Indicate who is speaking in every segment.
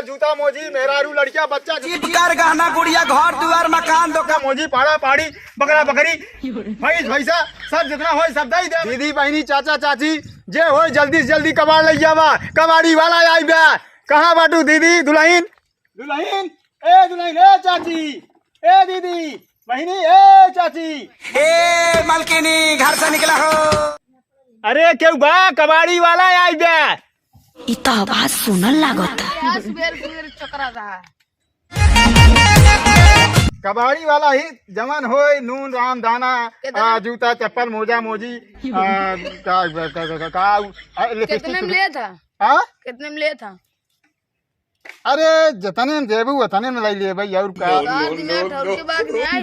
Speaker 1: जूता मोजी मेहरारू लड़किया बच्चा
Speaker 2: कर गहना गुड़िया घर दुआर मकान
Speaker 1: का मोजी पाड़ा पाड़ी बकरा बकरी भैंस भैंसा सब जितना हो सब दई दे। दीदी बहनी चाचा चाची जे हो जल्दी से जल्दी कबाड़ ले जावा। कबाड़ी वाला आई बे। कहाँ बाटू दीदी दुल्हन दुल्हन ए दुल्हन ए चाची ए दीदी बहनी ए चाची
Speaker 2: ए मलकिनी घर से निकला हो।
Speaker 1: अरे क्यों बा कबाड़ी वाला आई बे।
Speaker 3: इतना आवाज सुनल लागत
Speaker 1: कबाड़ी वाला ही जमन हो नून राम दाना जूता चप्पल मोजा मोजी
Speaker 4: कितने में लिया था?
Speaker 1: हाँ
Speaker 4: कितने में लिया था?
Speaker 1: अरे जतने में जेबू उतने में ले लिए भाई और का।
Speaker 4: के बाद में आई।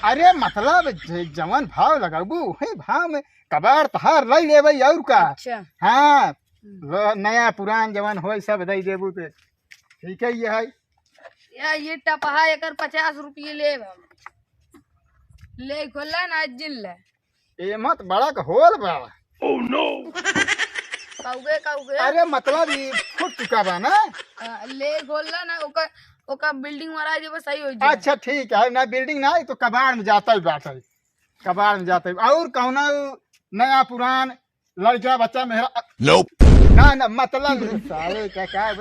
Speaker 1: अरे मतलब जमन भाव लगाबू है भाव में कबाड़ तहार ले ले भाई और का।
Speaker 4: अच्छा
Speaker 1: हाँ नया पुरान जमन हो सब दई देबू तो ठीक है। ये है
Speaker 4: या ये टपहा एकर 50 रुपये ले खोला ना जिल
Speaker 1: ए मत बड़ा का होल बा।
Speaker 4: कौगे कौगे
Speaker 1: अरे मतलब ये फुट चुका बा ना।
Speaker 4: ले खोला ना ओका बिल्डिंग वाला जब सही हो जाए।
Speaker 1: अच्छा ठीक है ना बिल्डिंग ना तो कबाड़ में जाता ही बात है। कबाड़ में जाता है और कहना नया पुरान लड़का बच्चा मेरा ना ना मतलब सारे क्या है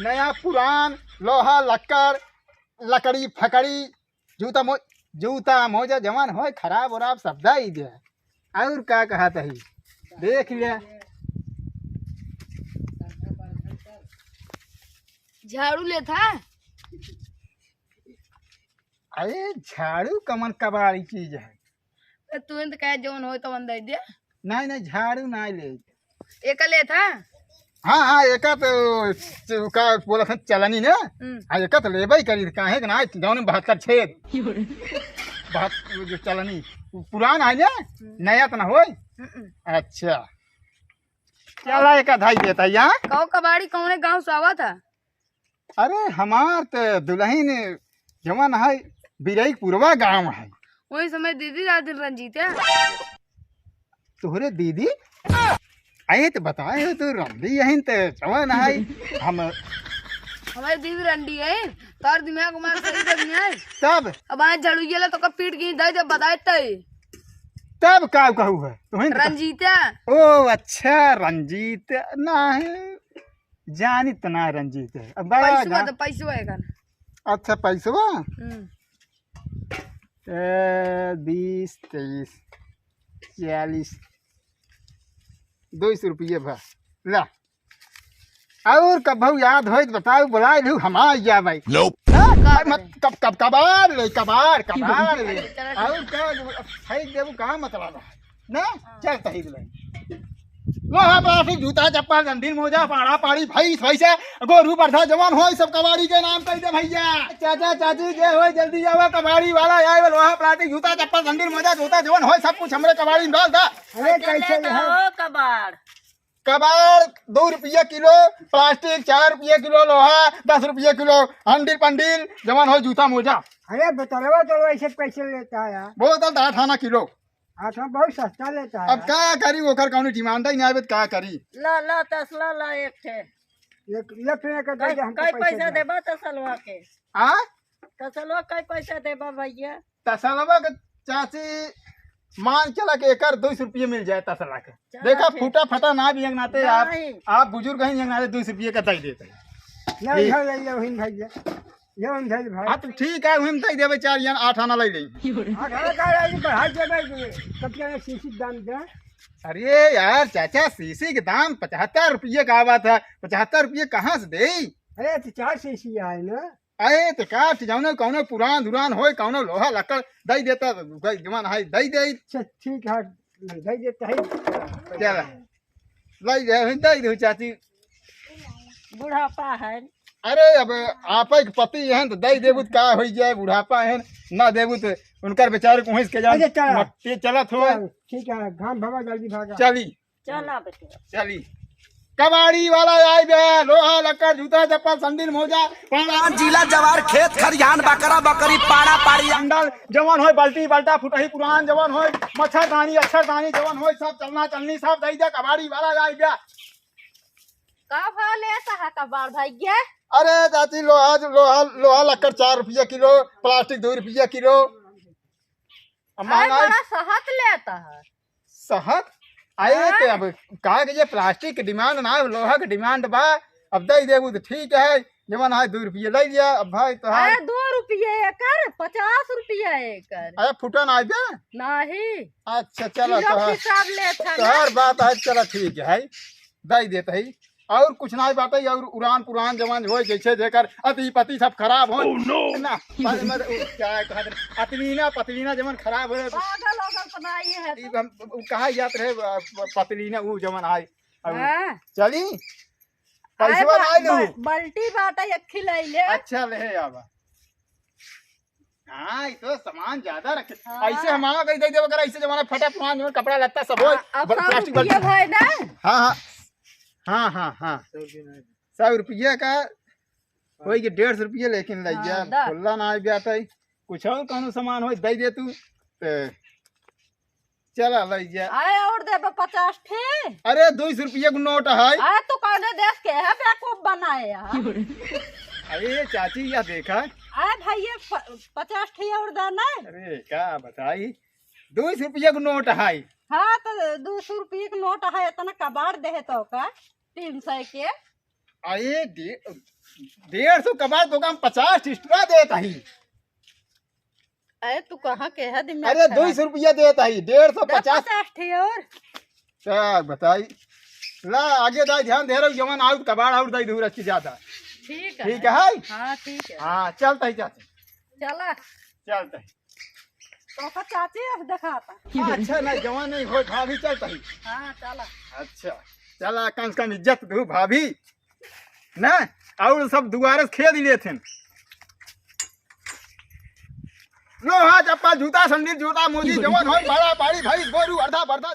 Speaker 1: नया पुरान लोहा लक्कड़ लकड़ी फकड़ी जूता मोजा जवान हो खराब वराब सब दे दे और क्या कहता है देख लिया।
Speaker 4: झाड़ू ले था।
Speaker 1: अरे झाड़ू कमन कबाड़ी चीज है।
Speaker 4: तू तो कह जौन हो तो दे दे।
Speaker 1: नहीं नहीं झाड़ू नहीं ले
Speaker 4: एक ले था।
Speaker 1: हाँ हाँ एक तो का बोला था चलनी ने एक तो लेबे करी काहे ना गाँव में 72 छेद जो चलनी पुरान है ना नया तो ना हो। अच्छा चला एक धाई देता यहाँ
Speaker 4: कौ कबाड़ी कौने गांव से आवा था?
Speaker 1: अरे हमार तो दुल्हन जमन है बिरई पुरवा गाँव है।
Speaker 4: वही समय दीदी रात दिन रंजीत है।
Speaker 1: तोहरे दीदी आये तो बताए हो तो रंडी यही तो जवान है हम
Speaker 4: हमारी दीदी रंडी है तार दिमाग में सही कर नहीं है।
Speaker 1: तब
Speaker 4: अब आज झाड़ू गेला तो कब पीट की दे जब बताए
Speaker 1: तब का कहू है तुम्हें
Speaker 4: रंजीत है।
Speaker 1: ओ अच्छा रंजीत ना है जानी तो ना रंजीत है। अब
Speaker 4: पैसा तो पैसा है कर।
Speaker 1: अच्छा पैसवा 20 23 40 200 रुपये भा ला और कब याद हो तो बताओ बुला लू हम आ जा भाई। कब कब कबाड़ ले कबाड़ कबाड़ ले और क्या सही देबू कहाँ मतलब ना चल सही ले लोहा प्लास्टिक जूता चप्पल रंडील मोजा पाड़ा पाड़ी भैंस भैंसा गोरू बरधा जवान हो सब कबाड़ी के नाम कह दे भैया। चाचा चाची के हो जल्दी जावा कबाड़ी वाला आए लोहा प्लास्टिक जूता चप्पल रंडील मोजा जूता जवान हो सब कुछ हमरे कबाड़ी में डाल दा। अरे कैसे
Speaker 4: कबाड़
Speaker 1: कबाड़ 2 रुपये किलो प्लास्टिक 4 रुपये किलो लोहा 10 रुपये किलो हंडिल पंडिल जवान हो जूता मोजा।
Speaker 5: अरे बतावा तो ऐसे पैसे लेता है यार।
Speaker 1: बोतल 8 आना किलो।
Speaker 5: आटा बहुत सस्ता लेता है।
Speaker 1: अब क्या करी ओकर कौन डिमांड ही नहीं क्या करी।
Speaker 4: ला ला तसला ला एक थे कई पैसा देबा तसलवा के
Speaker 1: आ
Speaker 4: तसलवा कई पैसा देबा भैया?
Speaker 1: तसलवा के चाची मान चला के एकर 200 रुपये मिल जाए तसला के। देखा फूटा फटा ना भी नाते आप बुजुर्ग हैं नाते 200 रुपये का दे देते हाँ तो ठीक है वही दे देवे 4 या 8 आना ले लेंगे। अरे यार चाचा शीशी के दाम 75 रुपये का आवा था। 75 रुपये कहाँ से दे?
Speaker 5: अरे तो 4 शीशी है ना।
Speaker 1: अरे तो काट जाओ कौनो पुरान दुरान हो कौनो लोहा लकड़ दई देता जमान है दई दे।
Speaker 5: ठीक है दई देता है
Speaker 1: चल लई दे दे चाची
Speaker 4: बुढ़ापा है।
Speaker 1: अरे अब आप पति है तो दई देबू का हो जाए बुढ़ापा है ना देबू तो उनकर बेचारे को के जाए चला थो।
Speaker 5: ठीक है घाम भगा जल्दी भागा
Speaker 1: चली
Speaker 4: चला बेटे
Speaker 1: चली कबाड़ी वाला आई बे लोहा लक्कड़ जूता चप्पल संदिल मोजा पाड़ा
Speaker 2: जिला जवार खेत खरियान बकरा बकरी पाड़ा पाड़ी
Speaker 1: अंडल जवान हो बल्टी बल्टा फुटही पुरान जवान हो मच्छरदानी अक्षरदानी जवान हो सब चलना चलनी सब दई दे कबाड़ी वाला आई बे।
Speaker 6: का भाव लेता है कबाड़ भैया?
Speaker 1: अरे चाची लोहा लोहा लोहा लक्कड़ 4 रुपया किलो, प्लास्टिक 2 रुपया किलो। अब
Speaker 6: अरे
Speaker 1: महंगाई
Speaker 6: बड़ा सहत लेता है।
Speaker 1: सहत आए तो अब कहा कि ये प्लास्टिक की डिमांड ना है, लोहा की डिमांड बा। अब दे देबू तो ठीक है, जवन है 2 रुपये ले लिया। अब भाई तो
Speaker 6: अरे 2 रुपये एकड़, 50 रुपये एकड़
Speaker 1: अरे फुटन आ गया।
Speaker 6: नहीं।
Speaker 1: अच्छा चलो
Speaker 6: किलो
Speaker 1: तो
Speaker 6: हिसाब लेता है
Speaker 1: हर बात है, चलो ठीक है दे देते है। और कुछ ना बात है, और उड़ान पुरान जवान हो जैसे जेकर अति पति सब खराब हो ना क्या अतलीना पतलीना जमन खराब हो
Speaker 6: पागल होगल तो नहीं है तो।
Speaker 1: कहा जात रहे पतलीना वो जमन आए।
Speaker 6: हाँ।
Speaker 1: चली
Speaker 6: अरे
Speaker 1: पैसा ना लू।
Speaker 6: बल्टी बाटा एक ले ले।
Speaker 1: अच्छा ले अब हाँ तो सामान ज्यादा रखे।
Speaker 6: हाँ।
Speaker 1: ऐसे हमारा कहीं दे दे अगर ऐसे जमाना फटा पुरान जमन कपड़ा लगता सब हो
Speaker 6: अब 100
Speaker 1: प्लास्टिक
Speaker 6: रुपये भाई ना।
Speaker 1: हाँ हाँ हाँ हाँ हाँ 100 रुपये का हो 150 रुपये लेकिन ले जा।
Speaker 6: हाँ, दा।
Speaker 1: खुल्ला ना जाता है, कुछ और कौन सामान हो दे दे तू तो चला ले जा।
Speaker 6: आए और दे 50 ठे।
Speaker 1: अरे 200 रुपये का नोट है।
Speaker 6: आए तू कौन देश के है बेवकूफ बनाए यार।
Speaker 1: अरे चाची यह देखा।
Speaker 6: आए भैया 50 ठे और देना।
Speaker 1: अरे क्या बताई 200 रुपये का नोट है।
Speaker 6: हाँ तो 200 रुपये का नोट है, इतना कबाड़ दे तो का 300 के।
Speaker 1: अरे 150 कबाड़ तो काम 50 एक्स्ट्रा देता ही।
Speaker 6: अरे तू कहाँ के है दिमाग?
Speaker 1: अरे 200 रुपया देता ही 150
Speaker 6: ठे और
Speaker 1: क्या बताई। ला आगे दाई ध्यान दे रहा जवान आउट कबाड़ आउट दाई दूर अच्छी ज्यादा।
Speaker 6: ठीक है।
Speaker 1: ठीक है
Speaker 6: हाँ ठीक है।
Speaker 1: हाँ चलता ही चाची
Speaker 6: चला
Speaker 1: चलता ही।
Speaker 6: तो का चाची अब दिखाता।
Speaker 1: अच्छा नहीं जवान नहीं हो भाभी चलता ही।
Speaker 6: हाँ चला।
Speaker 1: अच्छा चला कम से कम इज्जत दू भाभी ना। और सब दुआरे से खेद लिए थे लोहा चप्पल जूता संदील जूता मोजी जवान हो बड़ा पाड़ी भाई गोरू अर्धा बर्दा